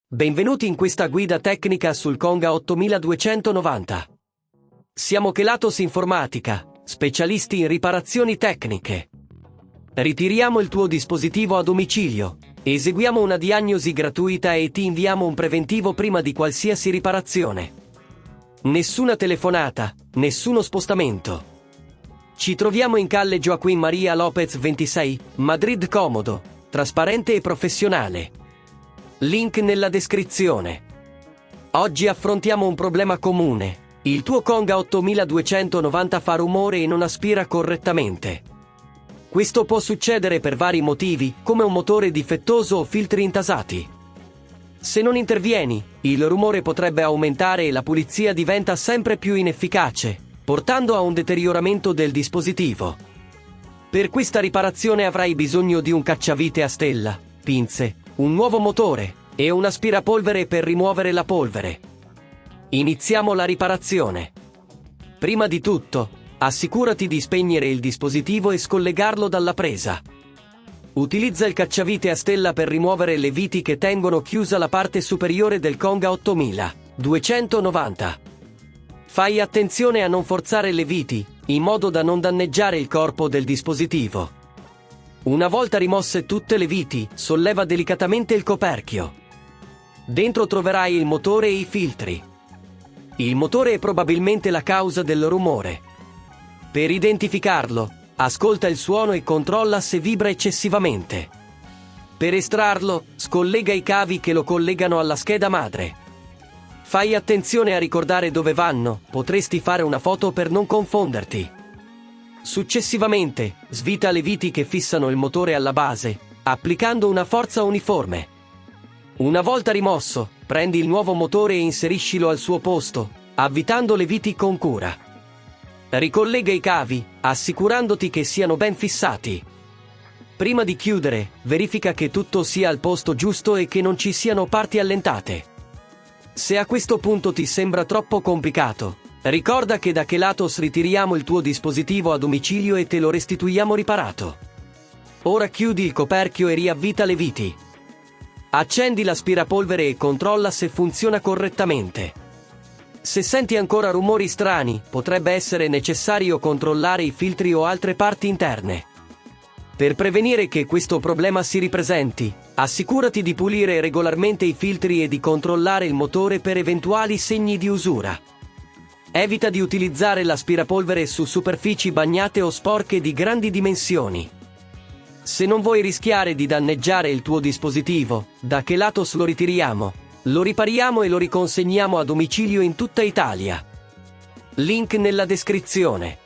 Benvenuti in questa guida tecnica sul Conga 8290. Siamo Kelatos Informatica, specialisti in riparazioni tecniche. Ritiriamo il tuo dispositivo a domicilio, eseguiamo una diagnosi gratuita e ti inviamo un preventivo prima di qualsiasi riparazione. Nessuna telefonata, nessuno spostamento. Ci troviamo in calle Joaquín María López 26, Madrid comodo, trasparente e professionale. Link nella descrizione. Oggi affrontiamo un problema comune. Il tuo Conga 8290 fa rumore e non aspira correttamente. Questo può succedere per vari motivi, come un motore difettoso o filtri intasati. Se non intervieni, il rumore potrebbe aumentare e la pulizia diventa sempre più inefficace, portando a un deterioramento del dispositivo. Per questa riparazione avrai bisogno di un cacciavite a stella, pinze, un nuovo motore e un aspirapolvere per rimuovere la polvere. Iniziamo la riparazione. Prima di tutto, assicurati di spegnere il dispositivo e scollegarlo dalla presa. Utilizza il cacciavite a stella per rimuovere le viti che tengono chiusa la parte superiore del Conga 8290. Fai attenzione a non forzare le viti, in modo da non danneggiare il corpo del dispositivo. Una volta rimosse tutte le viti, solleva delicatamente il coperchio. Dentro troverai il motore e i filtri. Il motore è probabilmente la causa del rumore. Per identificarlo, ascolta il suono e controlla se vibra eccessivamente. Per estrarlo, scollega i cavi che lo collegano alla scheda madre. Fai attenzione a ricordare dove vanno, potresti fare una foto per non confonderti. Successivamente, svita le viti che fissano il motore alla base, applicando una forza uniforme. Una volta rimosso, prendi il nuovo motore e inseriscilo al suo posto, avvitando le viti con cura. Ricollega i cavi, assicurandoti che siano ben fissati. Prima di chiudere, verifica che tutto sia al posto giusto e che non ci siano parti allentate. Se a questo punto ti sembra troppo complicato, ricorda che da Kelatos ritiriamo il tuo dispositivo a domicilio e te lo restituiamo riparato. Ora chiudi il coperchio e riavvita le viti. Accendi l'aspirapolvere e controlla se funziona correttamente. Se senti ancora rumori strani, potrebbe essere necessario controllare i filtri o altre parti interne. Per prevenire che questo problema si ripresenti, assicurati di pulire regolarmente i filtri e di controllare il motore per eventuali segni di usura. Evita di utilizzare l'aspirapolvere su superfici bagnate o sporche di grandi dimensioni. Se non vuoi rischiare di danneggiare il tuo dispositivo, da Kelatos lo ritiriamo, lo ripariamo e lo riconsegniamo a domicilio in tutta Italia. Link nella descrizione.